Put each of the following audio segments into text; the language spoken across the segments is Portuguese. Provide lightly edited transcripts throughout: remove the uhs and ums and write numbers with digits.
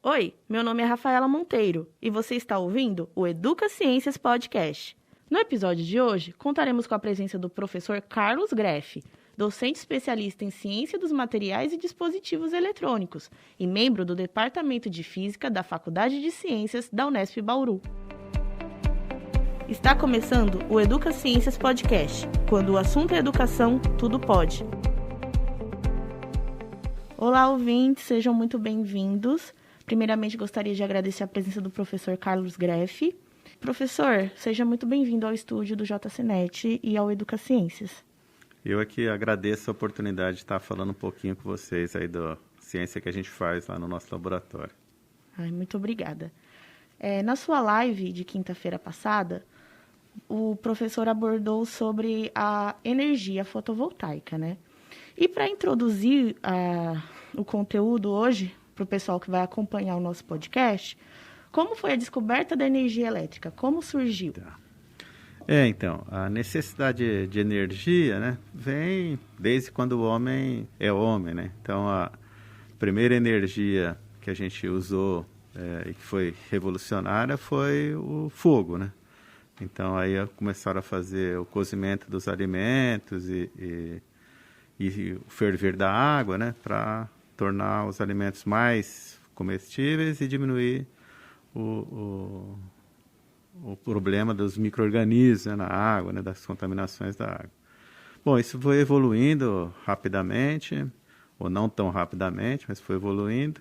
Oi, meu nome é Rafaela Monteiro e você está ouvindo o Educa Ciências Podcast. No episódio de hoje, contaremos com a presença do professor Carlos Greff, docente especialista em ciência dos materiais e dispositivos eletrônicos e membro do Departamento de Física da Faculdade de Ciências da Unesp Bauru. Está começando o Educa Ciências Podcast. Quando o assunto é educação, tudo pode. Olá, ouvintes, sejam muito bem-vindos. Primeiramente, gostaria de agradecer a presença do professor Carlos Greff. Professor, seja muito bem-vindo ao estúdio do JCNet e ao Educa Ciências. Eu aqui agradeço a oportunidade de estar falando um pouquinho com vocês aí da ciência que a gente faz lá no nosso laboratório. Muito obrigada. Na sua live de quinta-feira passada, o professor abordou sobre a energia fotovoltaica, né? E para introduzir o conteúdo hoje, para o pessoal que vai acompanhar o nosso podcast, como foi a descoberta da energia elétrica? Como surgiu? Então, a necessidade de energia, né, vem desde quando o homem é homem, né? Então, a primeira energia que a gente usou e que foi revolucionária foi o fogo, né? Então, aí começaram a fazer o cozimento dos alimentos e o ferver da água, né, para tornar os alimentos mais comestíveis e diminuir o problema dos micro-organismos, né, na água, né, das contaminações da água. Bom, isso foi evoluindo rapidamente, ou não tão rapidamente, mas foi evoluindo.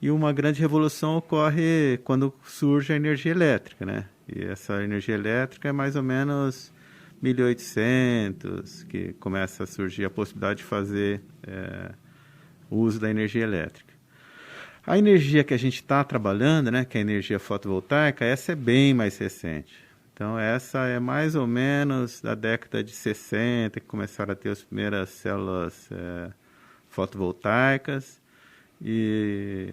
E uma grande revolução ocorre quando surge a energia elétrica, né? E essa energia elétrica é mais ou menos 1800, que começa a surgir a possibilidade de fazer o uso da energia elétrica. A energia que a gente está trabalhando, né, que é a energia fotovoltaica, essa é bem mais recente. Então, essa é mais ou menos da década de 60, que começaram a ter as primeiras células fotovoltaicas. E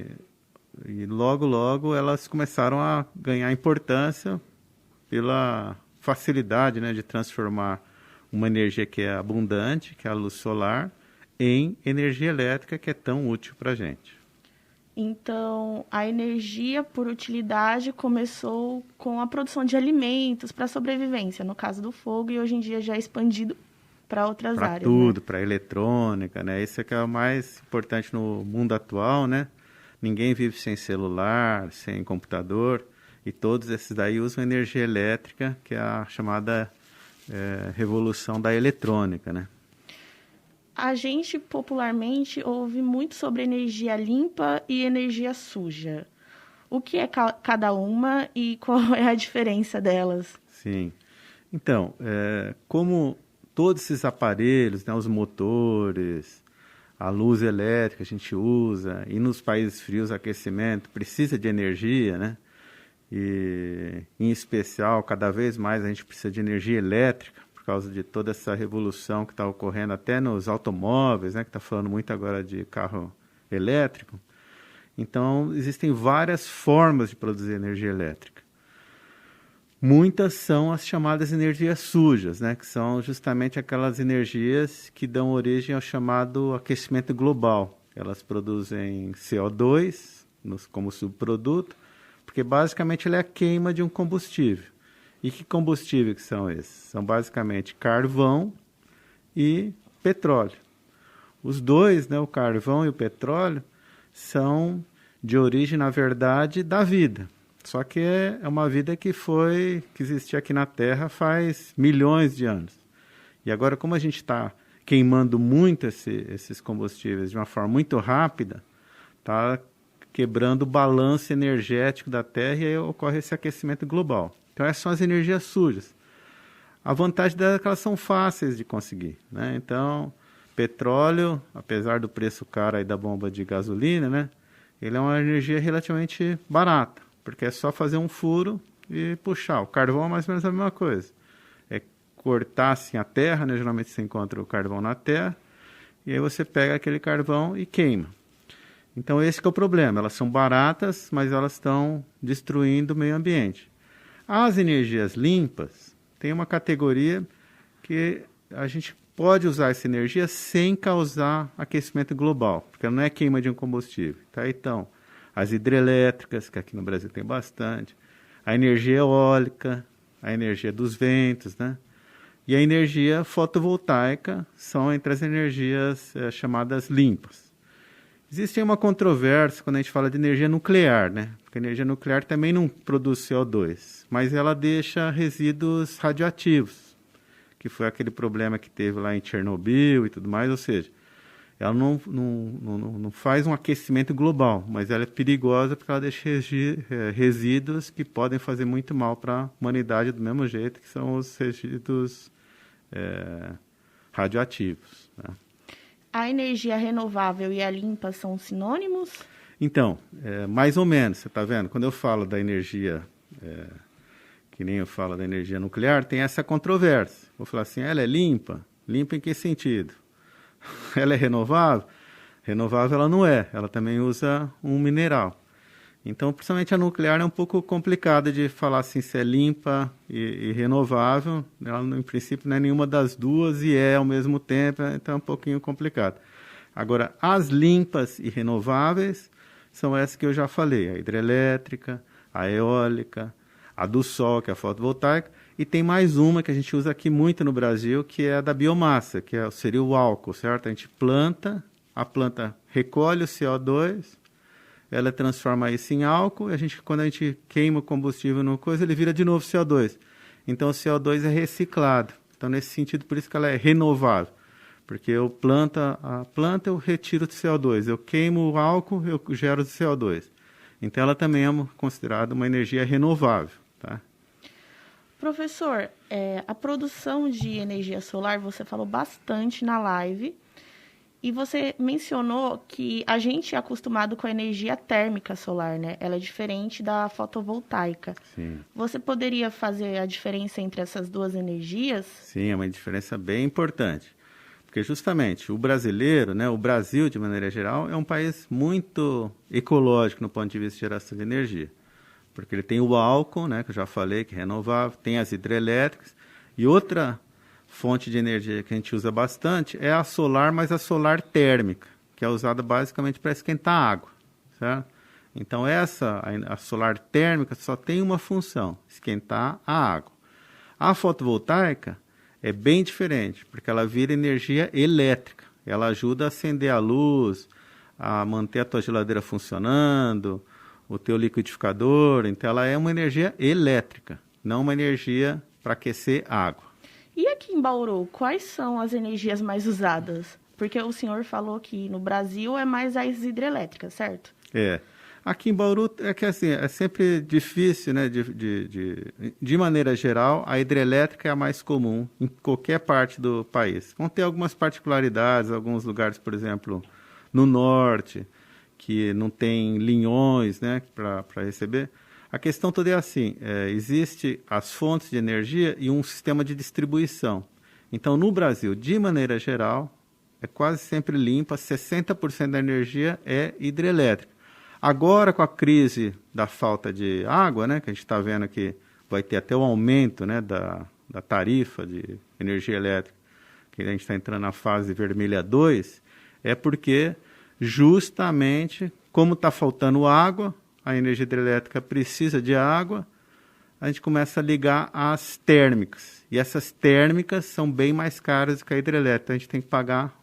logo, logo, elas começaram a ganhar importância pela facilidade, né, de transformar uma energia que é abundante, que é a luz solar, em energia elétrica, que é tão útil para a gente. Então, a energia por utilidade começou com a produção de alimentos para a sobrevivência, no caso do fogo, e hoje em dia já é expandido para outras áreas. Para tudo, né? Para a eletrônica, né? Isso é que é o mais importante no mundo atual, né? Ninguém vive sem celular, sem computador, e todos esses daí usam energia elétrica, que é a chamada revolução da eletrônica, né? A gente popularmente ouve muito sobre energia limpa e energia suja. O que é cada uma e qual é a diferença delas? Sim. Então, como todos esses aparelhos, né, os motores, a luz elétrica que a gente usa, e nos países frios, aquecimento, precisa de energia, né? E, em especial, cada vez mais a gente precisa de energia elétrica, por causa de toda essa revolução que está ocorrendo até nos automóveis, né, que está falando muito agora de carro elétrico. Então, existem várias formas de produzir energia elétrica. Muitas são as chamadas energias sujas, né, que são justamente aquelas energias que dão origem ao chamado aquecimento global. Elas produzem CO2 como subproduto, porque basicamente ele é a queima de um combustível. E que combustíveis que são esses? São basicamente carvão e petróleo. Os dois, né, o carvão e o petróleo, são de origem, na verdade, da vida. Só que é uma vida que existia aqui na Terra faz milhões de anos. E agora, como a gente está queimando muito esses combustíveis de uma forma muito rápida, está quebrando o balanço energético da Terra e aí ocorre esse aquecimento global. Então, essas são as energias sujas. A vantagem delas é que elas são fáceis de conseguir, né? Então, petróleo, apesar do preço caro aí da bomba de gasolina, né, ele é uma energia relativamente barata, porque é só fazer um furo e puxar. O carvão é mais ou menos a mesma coisa. É cortar assim a terra, né? Geralmente você encontra o carvão na terra, e aí você pega aquele carvão e queima. Então, esse que é o problema. Elas são baratas, mas elas estão destruindo o meio ambiente. As energias limpas tem uma categoria que a gente pode usar essa energia sem causar aquecimento global, porque não é queima de um combustível. Tá? Então, as hidrelétricas, que aqui no Brasil tem bastante, a energia eólica, a energia dos ventos, né? E a energia fotovoltaica são entre as energias chamadas limpas. Existe uma controvérsia quando a gente fala de energia nuclear, né? Porque a energia nuclear também não produz CO2, mas ela deixa resíduos radioativos, que foi aquele problema que teve lá em Chernobyl e tudo mais, ou seja, ela não faz um aquecimento global, mas ela é perigosa porque ela deixa resíduos que podem fazer muito mal para a humanidade do mesmo jeito, que são os resíduos radioativos, né? A energia renovável e a limpa são sinônimos? Então, mais ou menos, você está vendo? Quando eu falo da energia, que nem eu falo da energia nuclear, tem essa controvérsia. Vou falar assim, ela é limpa? Limpa em que sentido? Ela é renovável? Renovável ela não é, ela também usa um mineral. Então, principalmente a nuclear é um pouco complicada de falar assim se é limpa e renovável. Ela, em princípio, não é nenhuma das duas e é ao mesmo tempo, então é um pouquinho complicado. Agora, as limpas e renováveis são essas que eu já falei, a hidrelétrica, a eólica, a do sol, que é a fotovoltaica, e tem mais uma que a gente usa aqui muito no Brasil, que é a da biomassa, que seria o álcool, certo? A gente planta, a planta recolhe o CO2, ela transforma isso em álcool, e quando a gente queima o combustível no coisa, ele vira de novo CO2. Então, o CO2 é reciclado. Então, nesse sentido, por isso que ela é renovável. Porque eu a planta, eu retiro o CO2. Eu queimo o álcool, eu gero o CO2. Então, ela também é considerada uma energia renovável, tá? Professor, a produção de energia solar, você falou bastante na live, e você mencionou que a gente é acostumado com a energia térmica solar, né? Ela é diferente da fotovoltaica. Sim. Você poderia fazer a diferença entre essas duas energias? Sim, é uma diferença bem importante. Porque justamente o brasileiro, né, o Brasil de maneira geral, é um país muito ecológico no ponto de vista de geração de energia. Porque ele tem o álcool, né, que eu já falei, que é renovável, tem as hidrelétricas, e outra fonte de energia que a gente usa bastante é a solar, mas a solar térmica, que é usada basicamente para esquentar água, certo? Então a solar térmica só tem uma função, esquentar a água. A fotovoltaica é bem diferente, porque ela vira energia elétrica, ela ajuda a acender a luz, a manter a tua geladeira funcionando, o teu liquidificador, então ela é uma energia elétrica, não uma energia para aquecer água. E aqui em Bauru, quais são as energias mais usadas? Porque o senhor falou que no Brasil é mais as hidrelétricas, certo? Aqui em Bauru é que assim, é sempre difícil, né? De maneira geral, a hidrelétrica é a mais comum em qualquer parte do país. Vão ter algumas particularidades, alguns lugares, por exemplo, no norte, que não tem linhões, né, para receber. A questão toda é assim, existe as fontes de energia e um sistema de distribuição. Então, no Brasil, de maneira geral, é quase sempre limpa, 60% da energia é hidrelétrica. Agora, com a crise da falta de água, né, que a gente está vendo que vai ter até o aumento, né, da tarifa de energia elétrica, que a gente está entrando na fase vermelha 2, é porque justamente, como está faltando água, a energia hidrelétrica precisa de água, a gente começa a ligar as térmicas. E essas térmicas são bem mais caras do que a hidrelétrica. A gente tem que pagar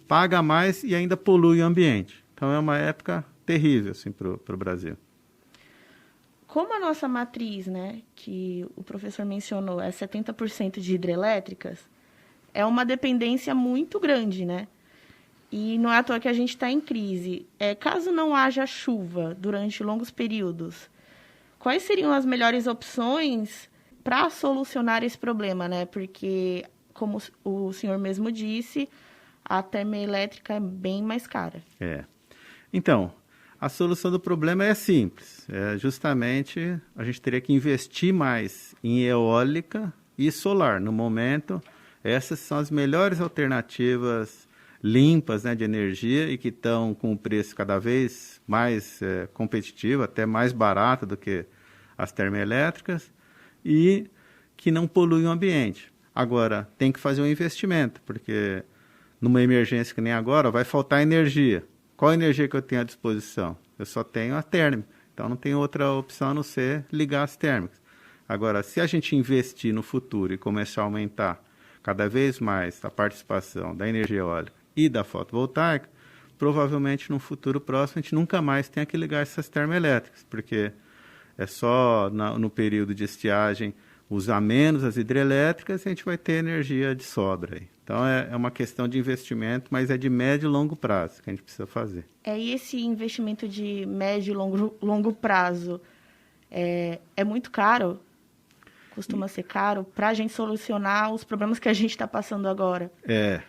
paga mais e ainda polui o ambiente. Então é uma época terrível assim, para o Brasil. Como a nossa matriz, né, que o professor mencionou, é 70% de hidrelétricas, é uma dependência muito grande, né? E não é à toa que a gente está em crise. Caso não haja chuva durante longos períodos, quais seriam as melhores opções para solucionar esse problema, né? Porque, como o senhor mesmo disse, a termoelétrica é bem mais cara. Então, a solução do problema é simples. Justamente, a gente teria que investir mais em eólica e solar. No momento, essas são as melhores alternativas limpas, né, de energia e que estão com um preço cada vez mais competitivo, até mais barato do que as termoelétricas e que não poluem o ambiente. Agora, tem que fazer um investimento, porque numa emergência que nem agora, vai faltar energia. qual a energia que eu tenho à disposição? Eu só tenho a térmica, então não tem outra opção a não ser ligar as térmicas. Agora, se a gente investir no futuro e começar a aumentar cada vez mais a participação da energia eólica e da fotovoltaica, provavelmente no futuro próximo a gente nunca mais tenha que ligar essas termoelétricas, porque é só no período de estiagem usar menos as hidrelétricas e a gente vai ter energia de sobra aí. Então é uma questão de investimento, mas é de médio e longo prazo que a gente precisa fazer. E esse investimento de médio e longo prazo é muito caro? Costuma ser caro para a gente solucionar os problemas que a gente está passando agora?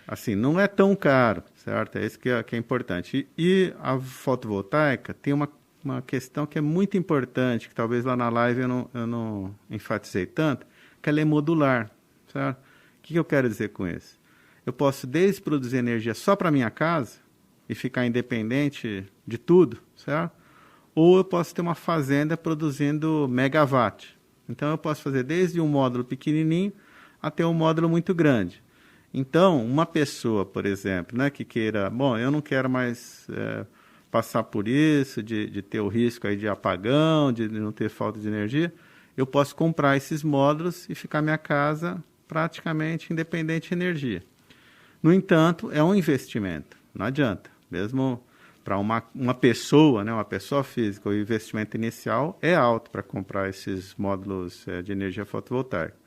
Assim, não é tão caro, certo? É isso que é importante. E a fotovoltaica tem uma questão que é muito importante, que talvez lá na live eu não enfatizei tanto, que ela é modular, certo? O que eu quero dizer com isso? Eu posso desde produzir energia só para minha casa e ficar independente de tudo, certo? Ou eu posso ter uma fazenda produzindo megawatt. Então eu posso fazer desde um módulo pequenininho até um módulo muito grande. Então, uma pessoa, por exemplo, né, que queira, eu não quero mais passar por isso, de ter o risco aí de apagão, de não ter falta de energia, eu posso comprar esses módulos e ficar minha casa praticamente independente de energia. No entanto, é um investimento, não adianta. Mesmo para uma pessoa, né, uma pessoa física, o investimento inicial é alto para comprar esses módulos de energia fotovoltaica.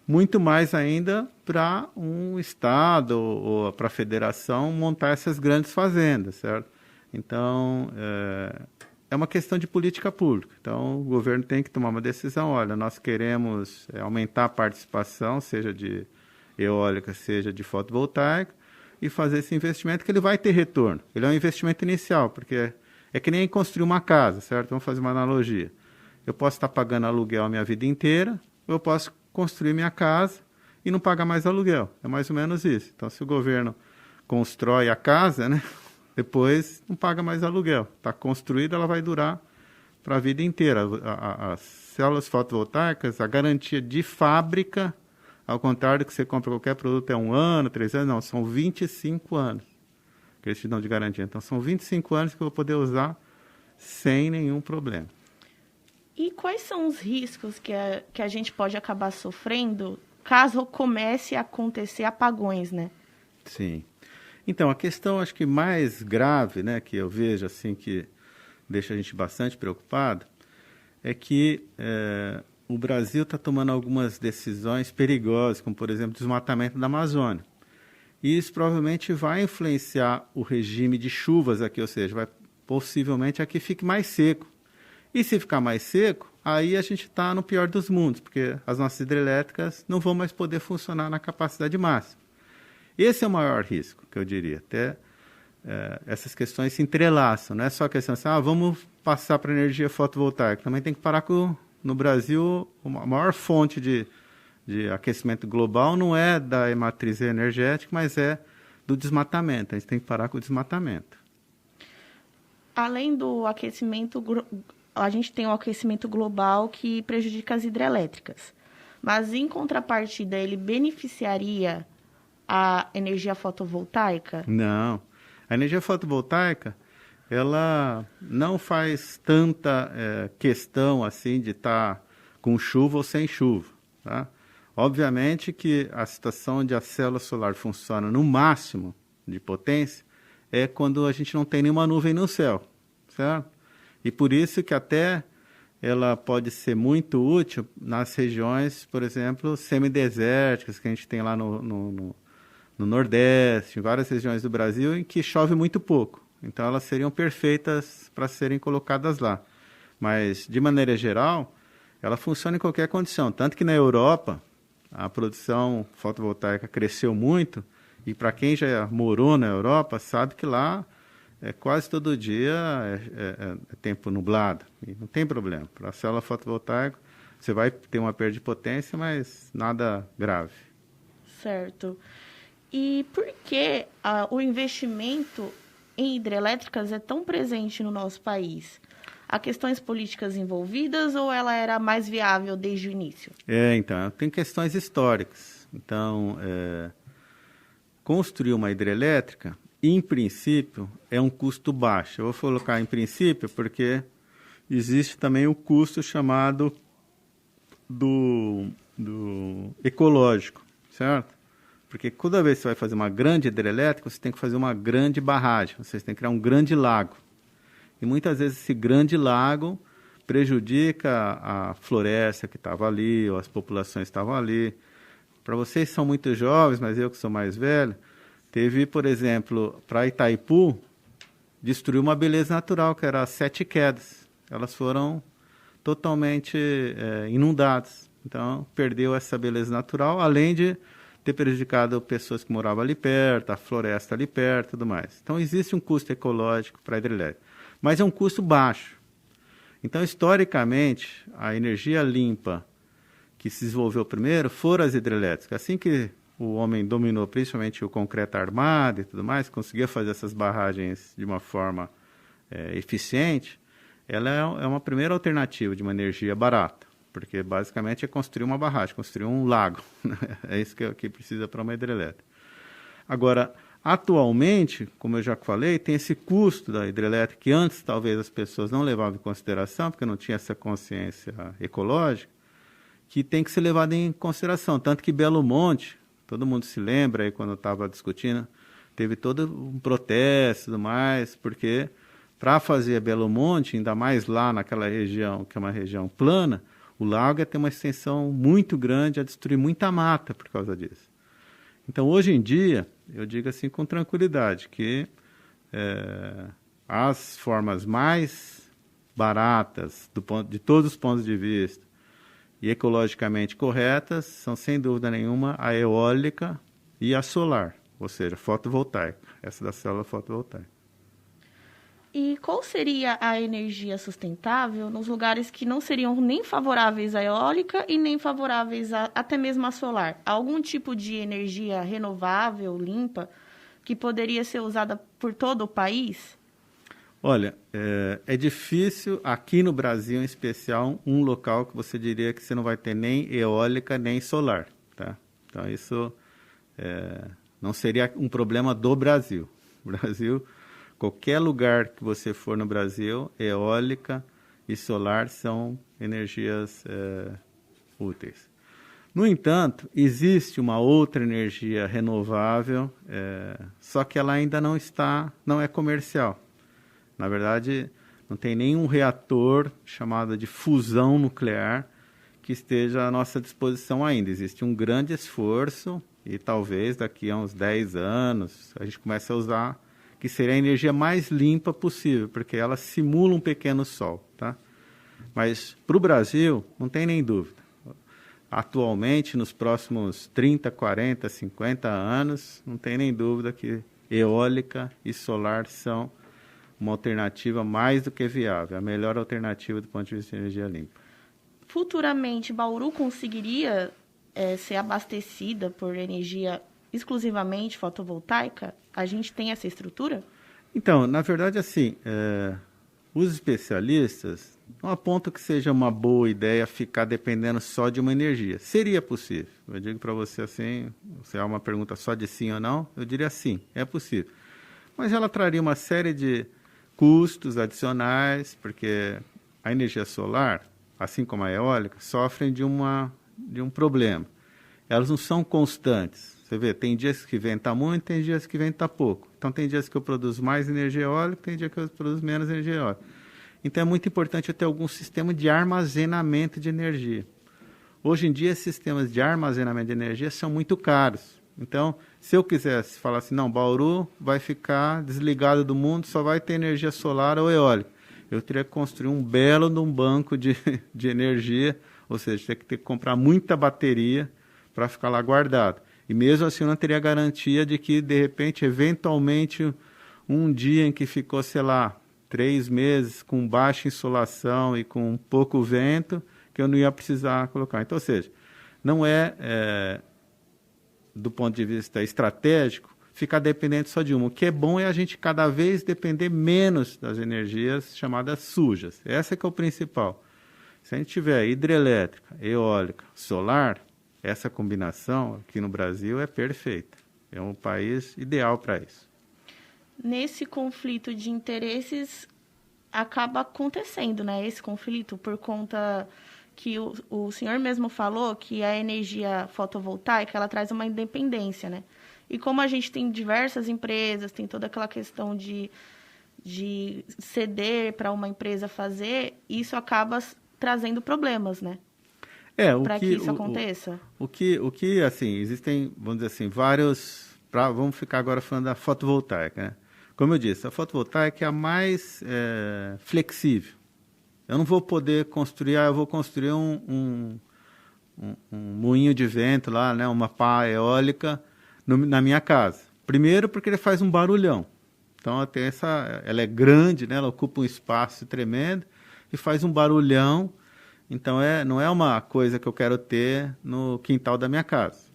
Muito mais ainda para um estado ou para a federação montar essas grandes fazendas, certo? Então, é uma questão de política pública. Então, o governo tem que tomar uma decisão. Olha, nós queremos aumentar a participação, seja de eólica, seja de fotovoltaica, e fazer esse investimento que ele vai ter retorno. Ele é um investimento inicial, porque é que nem construir uma casa, certo? Vamos fazer uma analogia. Eu posso estar pagando aluguel a minha vida inteira, ou eu posso construir minha casa e não pagar mais aluguel. É mais ou menos isso. Então, se o governo constrói a casa, né, depois não paga mais aluguel. Está construída, ela vai durar para a vida inteira. As células fotovoltaicas, a garantia de fábrica, ao contrário do que você compra qualquer produto, é 1 ano, 3 anos, não, são 25 anos que eles te dão de garantia. Então, são 25 anos que eu vou poder usar sem nenhum problema. E quais são os riscos que a gente pode acabar sofrendo caso comece a acontecer apagões, né? Sim. Então, a questão, acho que mais grave, né, que eu vejo, assim, que deixa a gente bastante preocupado, é que o Brasil está tomando algumas decisões perigosas, como, por exemplo, o desmatamento da Amazônia. E isso provavelmente vai influenciar o regime de chuvas aqui, ou seja, vai possivelmente aqui fique mais seco. E se ficar mais seco, aí a gente está no pior dos mundos, porque as nossas hidrelétricas não vão mais poder funcionar na capacidade máxima. Esse é o maior risco, que eu diria. Até essas questões se entrelaçam. Não é só a questão assim, vamos passar para energia fotovoltaica. Também tem que parar com, no Brasil, a maior fonte de aquecimento global não é da matriz energética, mas é do desmatamento. A gente tem que parar com o desmatamento. Além do aquecimento, a gente tem o aquecimento global que prejudica as hidrelétricas. Mas, em contrapartida, ele beneficiaria a energia fotovoltaica? Não. A energia fotovoltaica, ela não faz tanta questão assim de estar com chuva ou sem chuva, tá? Obviamente que a situação onde a célula solar funciona no máximo de potência é quando a gente não tem nenhuma nuvem no céu, certo? E por isso que até ela pode ser muito útil nas regiões, por exemplo, semidesérticas, que a gente tem lá no Nordeste, em várias regiões do Brasil, em que chove muito pouco. Então, elas seriam perfeitas para serem colocadas lá. Mas, de maneira geral, ela funciona em qualquer condição. Tanto que na Europa, a produção fotovoltaica cresceu muito, e para quem já morou na Europa, sabe que lá quase todo dia é tempo nublado. E não tem problema. Para a célula fotovoltaica, você vai ter uma perda de potência, mas nada grave. Certo. E por que o investimento em hidrelétricas é tão presente no nosso país? Há questões políticas envolvidas ou ela era mais viável desde o início? Então, tem questões históricas. Então, construir uma hidrelétrica em princípio, é um custo baixo. Eu vou colocar em princípio porque existe também o custo chamado do ecológico, certo? Porque toda vez que você vai fazer uma grande hidrelétrica, você tem que fazer uma grande barragem, você tem que criar um grande lago. E muitas vezes esse grande lago prejudica a floresta que estava ali, ou as populações que estavam ali. Para vocês que são muito jovens, mas eu que sou mais velho, teve, por exemplo, para Itaipu, destruiu uma beleza natural, que era as Sete Quedas. Elas foram totalmente inundadas. Então, perdeu essa beleza natural, além de ter prejudicado pessoas que moravam ali perto, a floresta ali perto e tudo mais. Então, existe um custo ecológico para a hidrelétrica, mas é um custo baixo. Então, historicamente, a energia limpa que se desenvolveu primeiro foram as hidrelétricas. Assim que o homem dominou principalmente o concreto armado e tudo mais, conseguia fazer essas barragens de uma forma eficiente, ela é uma primeira alternativa de uma energia barata, porque basicamente é construir uma barragem, construir um lago. É isso que precisa para uma hidrelétrica. Agora, atualmente, como eu já falei, tem esse custo da hidrelétrica que antes talvez as pessoas não levavam em consideração, porque não tinha essa consciência ecológica, que tem que ser levado em consideração. Tanto que Belo Monte, todo mundo se lembra aí quando estava discutindo, teve todo um protesto e tudo mais, porque para fazer Belo Monte, ainda mais lá naquela região, que é uma região plana, o lago ia ter uma extensão muito grande, ia destruir muita mata por causa disso. Então, hoje em dia, eu digo assim com tranquilidade, que as formas mais baratas, de todos os pontos de vista, e ecologicamente corretas, são sem dúvida nenhuma a eólica e a solar, ou seja, fotovoltaica, essa da célula fotovoltaica. E qual seria a energia sustentável nos lugares que não seriam nem favoráveis à eólica e nem favoráveis até mesmo à solar? Algum tipo de energia renovável, limpa, que poderia ser usada por todo o país? Olha, é difícil aqui no Brasil, em especial, um local que você diria que você não vai ter nem eólica nem solar, tá? Então, isso não seria um problema do Brasil. O Brasil, qualquer lugar que você for no Brasil, eólica e solar são energias úteis. No entanto, existe uma outra energia renovável, só que ela ainda não é comercial. Na verdade, não tem nenhum reator chamado de fusão nuclear que esteja à nossa disposição ainda. Existe um grande esforço e talvez daqui a uns 10 anos a gente comece a usar, que seria a energia mais limpa possível, porque ela simula um pequeno sol, tá? Mas para o Brasil, não tem nem dúvida. Atualmente, nos próximos 30, 40, 50 anos, não tem nem dúvida que eólica e solar são uma alternativa mais do que viável, a melhor alternativa do ponto de vista de energia limpa. Futuramente, Bauru conseguiria ser abastecida por energia exclusivamente fotovoltaica? A gente tem essa estrutura? Então, na verdade, assim, os especialistas não apontam que seja uma boa ideia ficar dependendo só de uma energia. Seria possível. Eu digo para você assim, se é uma pergunta só de sim ou não, eu diria sim, é possível. Mas ela traria uma série de custos adicionais, porque a energia solar, assim como a eólica, sofrem de um problema. Elas não são constantes. Você vê, tem dias que venta muito, tem dias que venta pouco. Então, tem dias que eu produzo mais energia eólica, tem dias que eu produzo menos energia eólica. Então, é muito importante eu ter algum sistema de armazenamento de energia. Hoje em dia, sistemas de armazenamento de energia são muito caros. Então, se eu quisesse falar assim, não, Bauru vai ficar desligado do mundo, só vai ter energia solar ou eólica, eu teria que construir um belo banco de energia, ou seja, teria que comprar muita bateria para ficar lá guardado. E mesmo assim eu não teria garantia de que, de repente, eventualmente, um dia em que ficou, sei lá, 3 meses com baixa insolação e com pouco vento, que eu não ia precisar colocar. Então, ou seja, não do ponto de vista estratégico, ficar dependente só de uma. O que é bom é a gente cada vez depender menos das energias chamadas sujas. Essa que é o principal. Se a gente tiver hidrelétrica, eólica, solar, essa combinação aqui no Brasil é perfeita. É um país ideal para isso. nesse conflito de interesses acaba acontecendo, né? Esse conflito por conta que o senhor mesmo falou que a energia fotovoltaica ela traz uma independência, né? E como a gente tem diversas empresas, tem toda aquela questão de ceder para uma empresa fazer, isso acaba trazendo problemas, né? Para que isso aconteça. O que, assim, existem, vamos dizer assim, vários... vamos ficar agora falando da fotovoltaica, né? Como eu disse, a fotovoltaica é a mais flexível. Eu não vou poder construir, eu vou construir um moinho de vento lá, né, uma pá eólica na minha casa. Primeiro porque ele faz um barulhão. Então ela é grande, né, ela ocupa um espaço tremendo e faz um barulhão. Então não é uma coisa que eu quero ter no quintal da minha casa.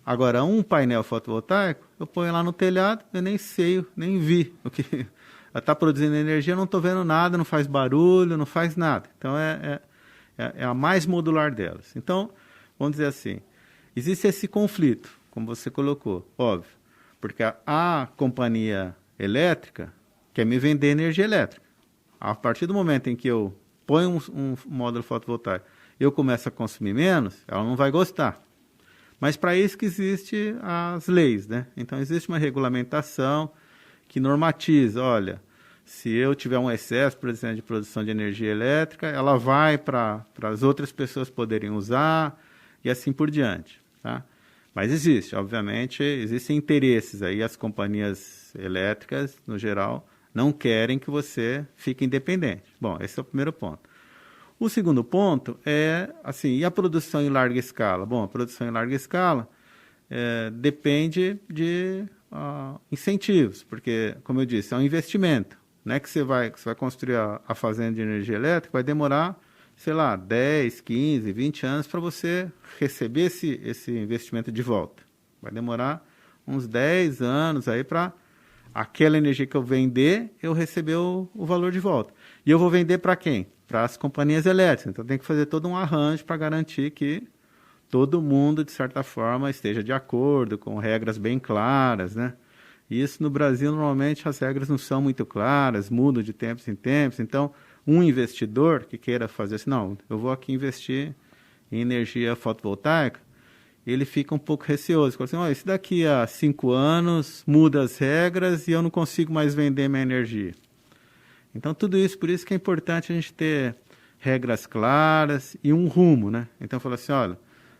Agora, um painel fotovoltaico, eu ponho lá no telhado, eu nem sei, nem vi o que ela está produzindo energia, eu não estou vendo nada, não faz barulho, não faz nada. Então, é a mais modular delas. Então, vamos dizer assim, existe esse conflito, como você colocou, óbvio, porque a companhia elétrica quer me vender energia elétrica. A partir do momento em que eu ponho um módulo fotovoltaico e eu começo a consumir menos, ela não vai gostar. Mas para isso que existem as leis, né? Então, existe uma regulamentação que normatiza, olha, se eu tiver um excesso, por exemplo, de produção de energia elétrica, ela vai para as outras pessoas poderem usar e assim por diante, tá? Mas obviamente, existem interesses aí, as companhias elétricas, no geral, não querem que você fique independente. Bom, esse é o primeiro ponto. O segundo ponto é, assim, e a produção em larga escala? Bom, a produção em larga escala depende de incentivos, porque, como eu disse, é um investimento. Não é que você vai construir a fazenda de energia elétrica, vai demorar, sei lá, 10, 15, 20 anos para você receber esse investimento de volta. Vai demorar uns 10 anos aí para aquela energia que eu vender, eu receber o valor de volta. E eu vou vender para quem? Para as companhias elétricas. Então, tem que fazer todo um arranjo para garantir que todo mundo, de certa forma, esteja de acordo, com regras bem claras, né? E isso no Brasil, normalmente, as regras não são muito claras, mudam de tempos em tempos. Então, um investidor que queira fazer assim, não, eu vou aqui investir em energia fotovoltaica, ele fica um pouco receoso. Fala assim, oh, isso daqui a 5 anos muda as regras e eu não consigo mais vender minha energia. Então, tudo isso, por isso que é importante a gente ter regras claras e um rumo, né? Então, fala assim, olha,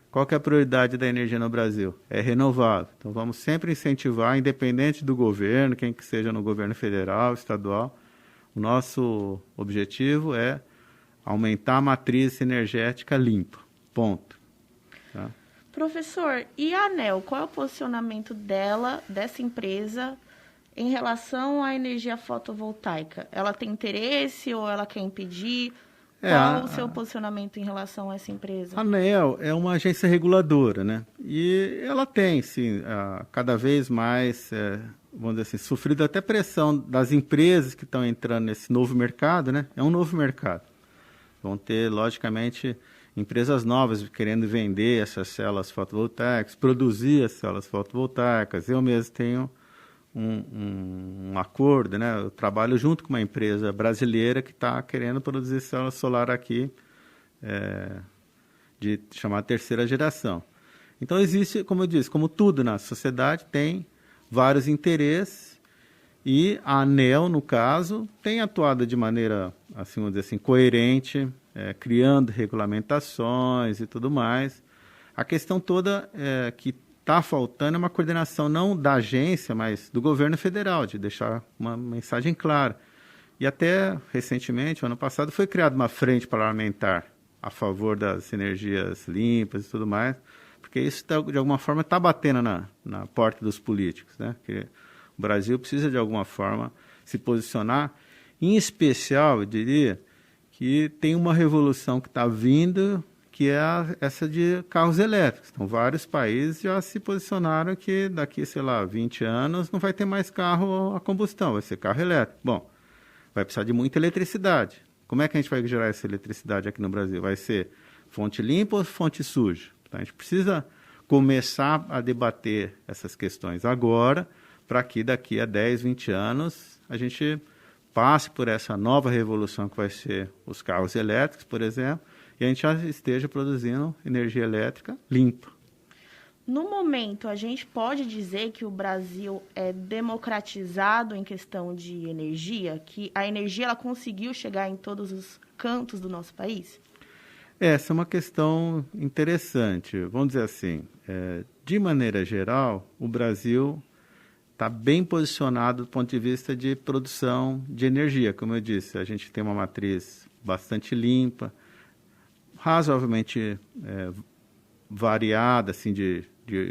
qual que é a prioridade da energia no Brasil? É renovável. Então, vamos sempre incentivar, independente do governo, quem que seja no governo federal, estadual, o nosso objetivo é aumentar a matriz energética limpa. Ponto. Tá? Professor, e a ANEEL, qual é o posicionamento dessa empresa, em relação à energia fotovoltaica? Ela tem interesse ou ela quer impedir? Qual o seu posicionamento em relação a essa empresa? A ANEEL é uma agência reguladora, né? E ela tem, sim, cada vez mais, vamos dizer assim, sofrido até pressão das empresas que estão entrando nesse novo mercado, né? É um novo mercado. Vão ter, logicamente, empresas novas querendo vender essas células fotovoltaicas, produzir as células fotovoltaicas. Eu mesmo tenho um acordo, né? Eu trabalho junto com uma empresa brasileira que está querendo produzir célula solar aqui, de chamar terceira geração. Então existe, como eu disse, como tudo na sociedade, tem vários interesses e a ANEEL, no caso, tem atuado de maneira, assim, vamos dizer assim, coerente, criando regulamentações e tudo mais. A questão toda que está faltando é uma coordenação não da agência, mas do governo federal, de deixar uma mensagem clara. E até recentemente, ano passado, foi criada uma frente parlamentar a favor das energias limpas e tudo mais, porque isso, de alguma forma, está batendo na porta dos políticos, né? Porque o Brasil precisa, de alguma forma, se posicionar. Em especial, eu diria, que tem uma revolução que está vindo, que é essa de carros elétricos. Então, vários países já se posicionaram que daqui, sei lá, 20 anos não vai ter mais carro a combustão, vai ser carro elétrico. Bom, vai precisar de muita eletricidade. Como é que a gente vai gerar essa eletricidade aqui no Brasil? Vai ser fonte limpa ou fonte suja? Então, a gente precisa começar a debater essas questões agora para que daqui a 10, 20 anos a gente passe por essa nova revolução que vai ser os carros elétricos, por exemplo, e a gente já esteja produzindo energia elétrica limpa. No momento, a gente pode dizer que o Brasil é democratizado em questão de energia, que a energia ela conseguiu chegar em todos os cantos do nosso país? Essa é uma questão interessante. Vamos dizer assim, de maneira geral, o Brasil está bem posicionado do ponto de vista de produção de energia. Como eu disse, a gente tem uma matriz bastante limpa, razoavelmente variada assim, de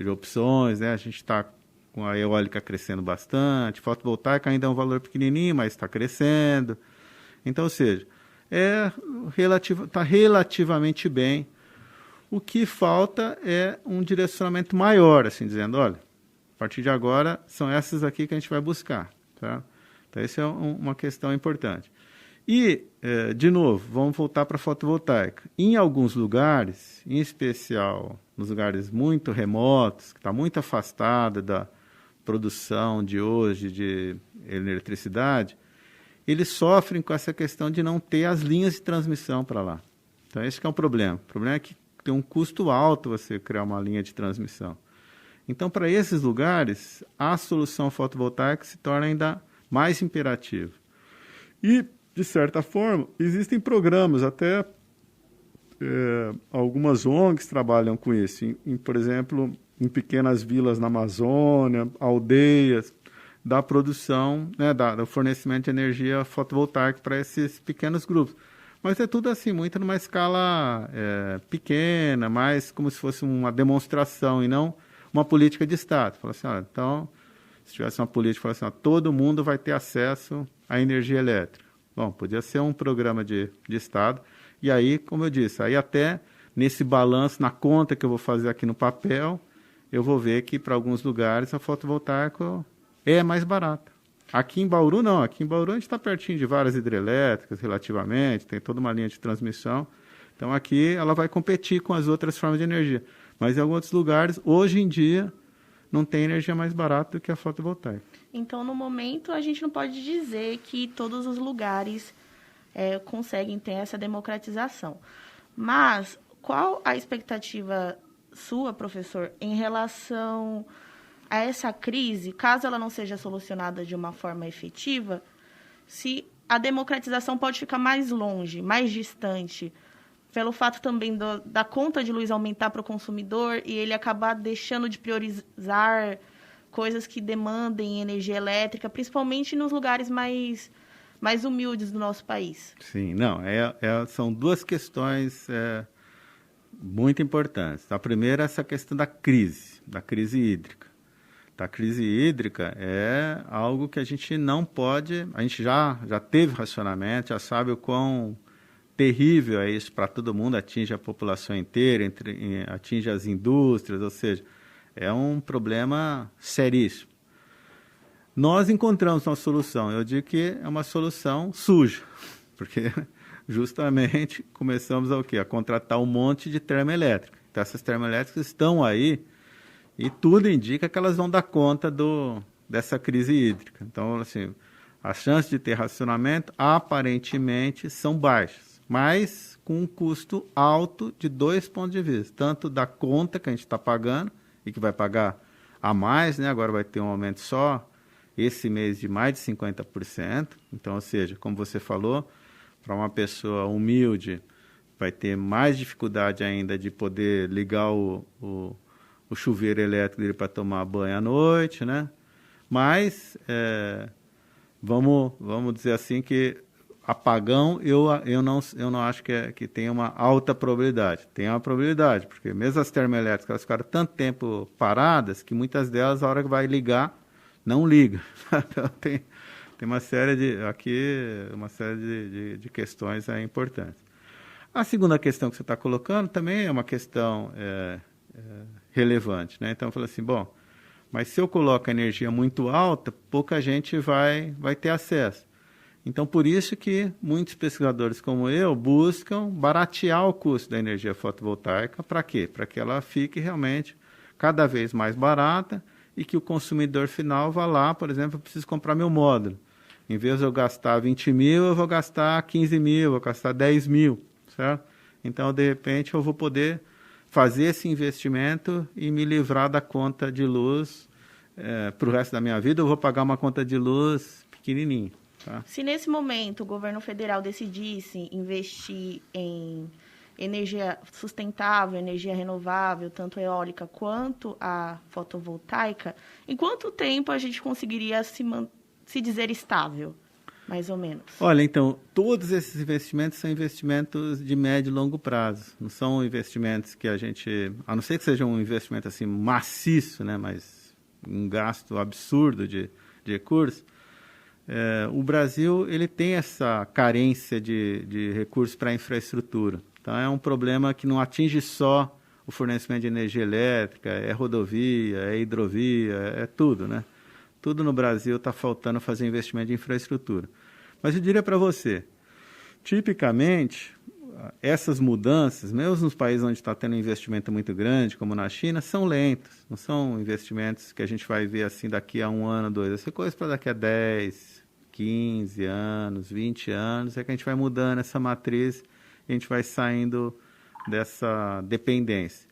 opções, né? A gente está com a eólica crescendo bastante, fotovoltaica ainda é um valor pequenininho, mas está crescendo. Então, ou seja, está relativamente bem. O que falta é um direcionamento maior, assim, dizendo, olha, a partir de agora são essas aqui que a gente vai buscar. Tá? Então, essa é uma questão importante. E, de novo, vamos voltar para a fotovoltaica. Em alguns lugares, em especial nos lugares muito remotos, que está muito afastada da produção de hoje de eletricidade, eles sofrem com essa questão de não ter as linhas de transmissão para lá. Então, esse que é o problema. O problema é que tem um custo alto você criar uma linha de transmissão. Então, para esses lugares, a solução fotovoltaica se torna ainda mais imperativa. E, de certa forma, existem programas, até algumas ONGs trabalham com isso, por exemplo, em pequenas vilas na Amazônia, aldeias, da produção, né, do fornecimento de energia fotovoltaica para esses pequenos grupos. Mas é tudo assim, muito numa escala pequena, mais como se fosse uma demonstração e não uma política de Estado. Fala assim, olha, então, se tivesse uma política, fala assim, ó, todo mundo vai ter acesso à energia elétrica. Bom, podia ser um programa de Estado. E aí, como eu disse, aí até nesse balanço, na conta que eu vou fazer aqui no papel, eu vou ver que para alguns lugares a fotovoltaica é mais barata. Aqui em Bauru, não. Aqui em Bauru a gente está pertinho de várias hidrelétricas, relativamente, tem toda uma linha de transmissão. Então, aqui ela vai competir com as outras formas de energia. Mas em alguns outros lugares, hoje em dia, não tem energia mais barata do que a fotovoltaica. Então, no momento, a gente não pode dizer que todos os lugares conseguem ter essa democratização. Mas qual a expectativa sua, professor, em relação a essa crise, caso ela não seja solucionada de uma forma efetiva, se a democratização pode ficar mais longe, mais distante, pelo fato também da conta de luz aumentar para o consumidor e ele acabar deixando de priorizar coisas que demandem energia elétrica, principalmente nos lugares mais humildes do nosso país. Sim, não, são duas questões muito importantes. A primeira é essa questão da crise hídrica. A crise hídrica é algo que a gente não pode, a gente já teve racionamento, já sabe o quão terrível é isso para todo mundo, atinge a população inteira, atinge as indústrias, ou seja, é um problema seríssimo. Nós encontramos uma solução, eu digo que é uma solução suja, porque justamente começamos a contratar um monte de termoelétrica. Então, essas termoelétricas estão aí e tudo indica que elas vão dar conta dessa crise hídrica. Então, assim, as chances de ter racionamento aparentemente são baixas, mas com um custo alto de dois pontos de vista, tanto da conta que a gente está pagando e que vai pagar a mais, né? Agora vai ter um aumento só esse mês de mais de 50%. Então, ou seja, como você falou, para uma pessoa humilde vai ter mais dificuldade ainda de poder ligar o chuveiro elétrico dele para tomar banho à noite, né? Mas vamos dizer assim que apagão eu não acho que tem uma alta probabilidade. Tem uma probabilidade, porque mesmo as termoelétricas elas ficaram tanto tempo paradas que muitas delas, a hora que vai ligar, não liga. Então, tem uma série de questões importantes. A segunda questão que você está colocando também é uma questão relevante, né? Então, eu falo assim, bom, mas se eu coloco a energia muito alta, pouca gente vai ter acesso. Então, por isso que muitos pesquisadores como eu buscam baratear o custo da energia fotovoltaica. Para quê? Para que ela fique realmente cada vez mais barata e que o consumidor final vá lá, por exemplo, eu preciso comprar meu módulo. Em vez de eu gastar 20 mil, eu vou gastar 15 mil, vou gastar 10 mil, certo? Então, de repente, eu vou poder fazer esse investimento e me livrar da conta de luz para o resto da minha vida. Eu vou pagar uma conta de luz pequenininha. Tá? Se nesse momento o governo federal decidisse investir em energia sustentável, energia renovável, tanto a eólica quanto a fotovoltaica, em quanto tempo a gente conseguiria se dizer estável, mais ou menos? Olha, então, todos esses investimentos são investimentos de médio e longo prazo. Não são investimentos que a gente, a não ser que seja um investimento assim maciço, né, mas um gasto absurdo de recursos. O Brasil ele tem essa carência de recursos para a infraestrutura. Então, é um problema que não atinge só o fornecimento de energia elétrica, é rodovia, é hidrovia, é tudo, né? Tudo no Brasil está faltando fazer investimento de infraestrutura. Mas eu diria para você, tipicamente, essas mudanças, mesmo nos países onde está tendo um investimento muito grande, como na China, são lentos. Não são investimentos que a gente vai ver assim daqui a 1 ano, 2. Essa coisa para daqui a 10, 15 anos, 20 anos, é que a gente vai mudando essa matriz e a gente vai saindo dessa dependência.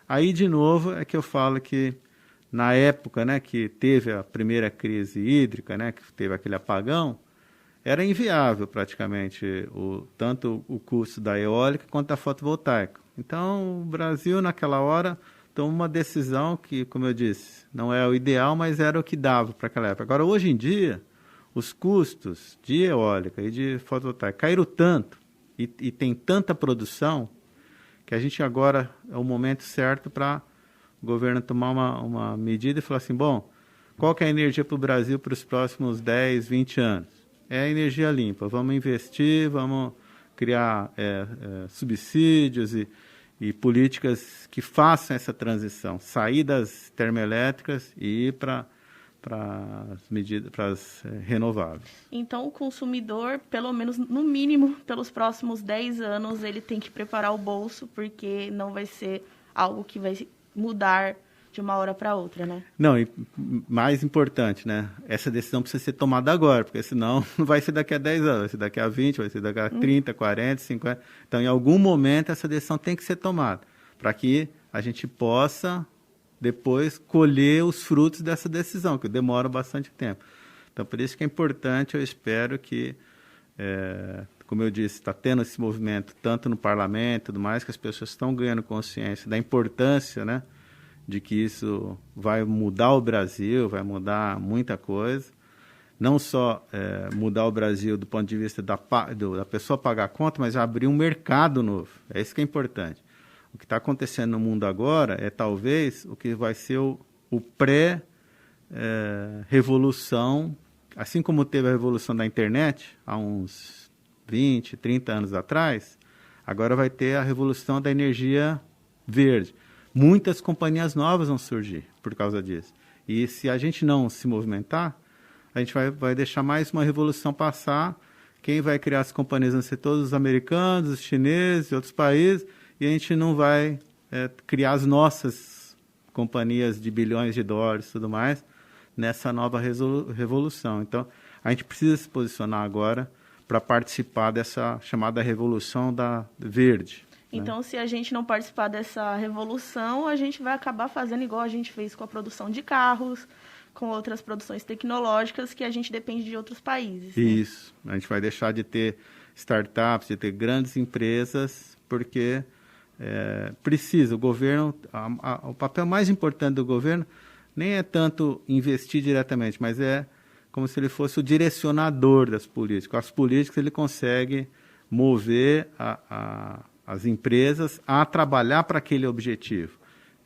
Aí, de novo, é que eu falo que na época, né, que teve a primeira crise hídrica, né, que teve aquele apagão, era inviável praticamente tanto o custo da eólica quanto da fotovoltaica. Então, o Brasil, naquela hora, tomou uma decisão que, como eu disse, não é o ideal, mas era o que dava para aquela época. Agora, hoje em dia, os custos de eólica e de fotovoltaica caíram tanto e tem tanta produção que a gente agora é o momento certo para o governo tomar uma medida e falar assim, bom, qual que é a energia para o Brasil para os próximos 10, 20 anos? É a energia limpa. Vamos investir, vamos criar subsídios e políticas que façam essa transição, sair das termoelétricas e ir para as renováveis. Então, o consumidor, pelo menos, no mínimo, pelos próximos 10 anos, ele tem que preparar o bolso, porque não vai ser algo que vai mudar de uma hora para outra, né? Não, e mais importante, né? Essa decisão precisa ser tomada agora, porque senão não vai ser daqui a 10 anos, vai ser daqui a 20, vai ser daqui a 30, 40, 50. Então, em algum momento, essa decisão tem que ser tomada, para que a gente possa depois colher os frutos dessa decisão, que demora bastante tempo. Então, por isso que é importante, eu espero que, como eu disse, está tendo esse movimento tanto no parlamento e tudo mais, que as pessoas estão ganhando consciência da importância, né, de que isso vai mudar o Brasil, vai mudar muita coisa. Não só mudar o Brasil do ponto de vista da pessoa pagar a conta, mas abrir um mercado novo. É isso que é importante. O que está acontecendo no mundo agora é talvez o que vai ser o pré-revolução, assim como teve a revolução da internet há uns 20, 30 anos atrás, agora vai ter a revolução da energia verde. Muitas companhias novas vão surgir por causa disso. E se a gente não se movimentar, a gente vai deixar mais uma revolução passar. Quem vai criar as companhias vão ser todos os americanos, os chineses e outros países, e a gente não vai criar as nossas companhias de bilhões de dólares e tudo mais nessa nova revolução. Então, a gente precisa se posicionar agora para participar dessa chamada revolução verde. Então, se a gente não participar dessa revolução, a gente vai acabar fazendo igual a gente fez com a produção de carros, com outras produções tecnológicas que a gente depende de outros países. Né? Isso. A gente vai deixar de ter startups, de ter grandes empresas, porque precisa. O governo, o papel mais importante do governo nem é tanto investir diretamente, mas é como se ele fosse o direcionador das políticas. As políticas ele consegue mover as empresas a trabalhar para aquele objetivo.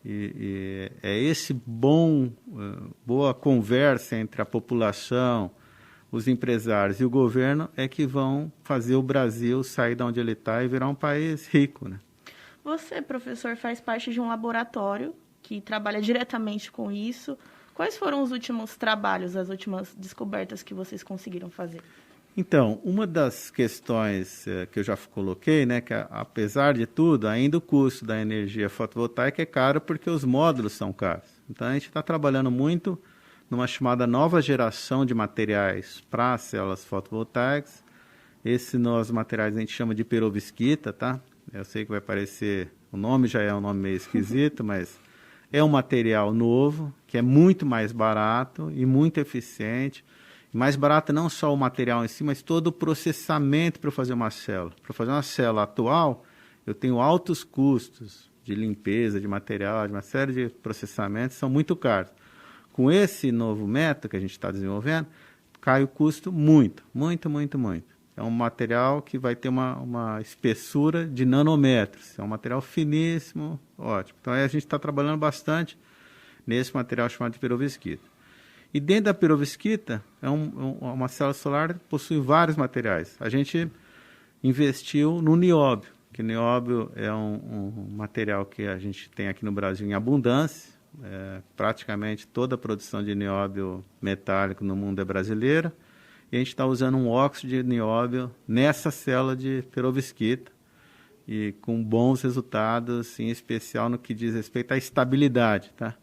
E é esse boa conversa entre a população, os empresários e o governo é que vão fazer o Brasil sair de onde ele está e virar um país rico, né? Você, professor, faz parte de um laboratório que trabalha diretamente com isso. Quais foram os últimos trabalhos, as últimas descobertas que vocês conseguiram fazer? Então, uma das questões que eu já coloquei, né, que apesar de tudo, ainda o custo da energia fotovoltaica é caro porque os módulos são caros. Então, a gente está trabalhando muito numa chamada nova geração de materiais para células fotovoltaicas. Esses novos materiais a gente chama de perovskita, tá? Eu sei que vai parecer, o nome já é um nome meio esquisito, mas é um material novo, que é muito mais barato e muito eficiente. Mais barato não só o material em si, mas todo o processamento para fazer uma célula. Para fazer uma célula atual, eu tenho altos custos de limpeza, de material, de uma série de processamentos, são muito caros. Com esse novo método que a gente está desenvolvendo, cai o custo muito. É um material que vai ter uma espessura de nanômetros. É um material finíssimo, ótimo. Então, aí a gente está trabalhando bastante nesse material chamado de perovskita. E dentro da perovskita, uma célula solar que possui vários materiais. A gente investiu no nióbio, que nióbio é um material que a gente tem aqui no Brasil em abundância. Praticamente toda a produção de nióbio metálico no mundo é brasileira. E a gente está usando um óxido de nióbio nessa célula de perovskita e com bons resultados, em especial no que diz respeito à estabilidade, tá?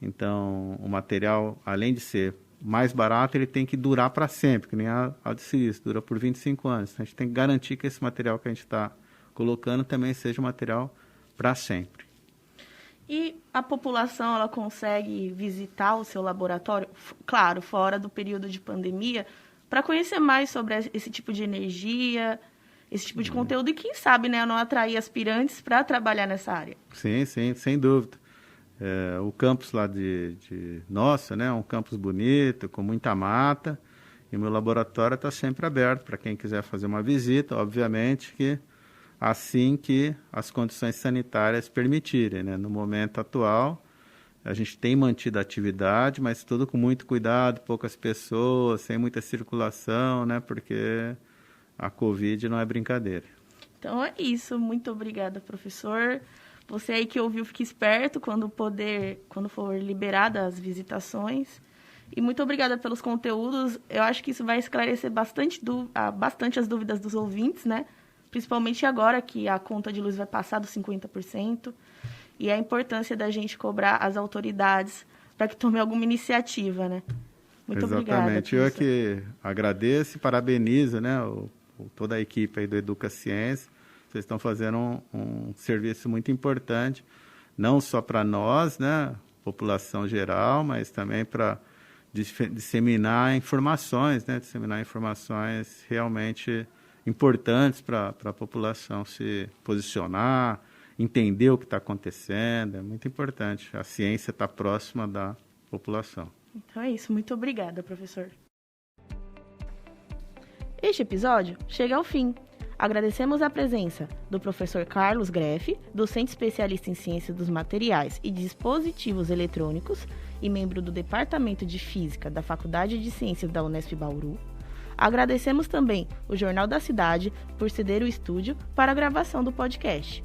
Então, o material, além de ser mais barato, ele tem que durar para sempre, que nem a de silício, dura por 25 anos. Então, a gente tem que garantir que esse material que a gente está colocando também seja um material para sempre. E a população, ela consegue visitar o seu laboratório, claro, fora do período de pandemia, para conhecer mais sobre esse tipo de energia, esse tipo de conteúdo e, quem sabe, né, não atrair aspirantes para trabalhar nessa área. Sim, sem dúvida. O campus lá nosso, né, é um campus bonito, com muita mata, e o meu laboratório está sempre aberto para quem quiser fazer uma visita, obviamente que assim que as condições sanitárias permitirem, né? No momento atual, a gente tem mantido a atividade, mas tudo com muito cuidado, poucas pessoas, sem muita circulação, né? Porque a Covid não é brincadeira. Então é isso, muito obrigada, professor. Você aí que ouviu, fique esperto quando for liberada as visitações. E muito obrigada pelos conteúdos. Eu acho que isso vai esclarecer bastante as dúvidas dos ouvintes, né? Principalmente agora que a conta de luz vai passar dos 50%. E a importância da gente cobrar as autoridades para que tomem alguma iniciativa, né? Muito obrigada. Exatamente. Eu que agradeço e parabenizo, né, toda a equipe aí do Educa Ciência. Vocês estão fazendo um serviço muito importante, não só para nós, né, população geral, mas também para disseminar informações, né, disseminar informações realmente importantes para a população se posicionar, entender o que está acontecendo, é muito importante. A ciência está próxima da população. Então é isso, muito obrigada, professor. Este episódio chega ao fim. Agradecemos a presença do professor Carlos Greff, docente especialista em ciência dos materiais e dispositivos eletrônicos e membro do Departamento de Física da Faculdade de Ciências da Unesp Bauru. Agradecemos também o Jornal da Cidade por ceder o estúdio para a gravação do podcast.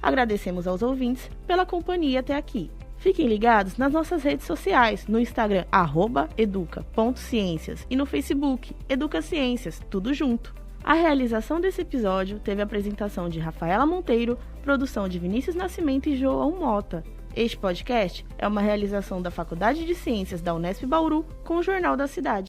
Agradecemos aos ouvintes pela companhia até aqui. Fiquem ligados nas nossas redes sociais, no Instagram @educa.ciências e no Facebook Educa Ciências, tudo junto. A realização desse episódio teve a apresentação de Rafaela Monteiro, produção de Vinícius Nascimento e João Mota. Este podcast é uma realização da Faculdade de Ciências da Unesp Bauru com o Jornal da Cidade.